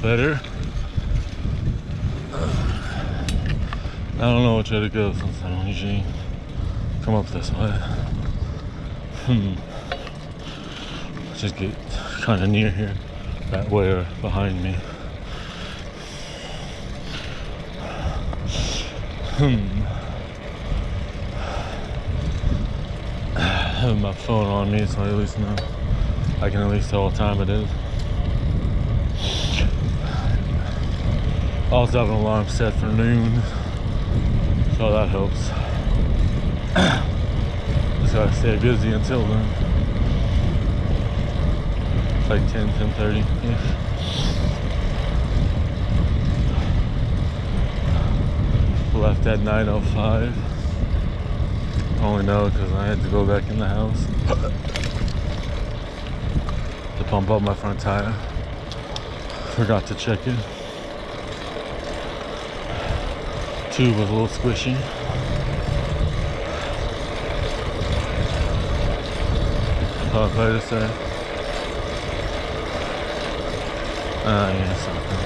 better. I don't know which way to go since I don't usually come up this way. Just get kind of near here, that way or behind me. I have my phone on me, so I at least know. I can at least tell what time it is. I also have an alarm set for noon, so that helps. Just gotta stay busy until then. It's like 10:30-ish. Left at 9:05. I only know because I had to go back in the house to pump up my front tire. Forgot to check it. Tube was a little squishy. What did I say? Yeah, something.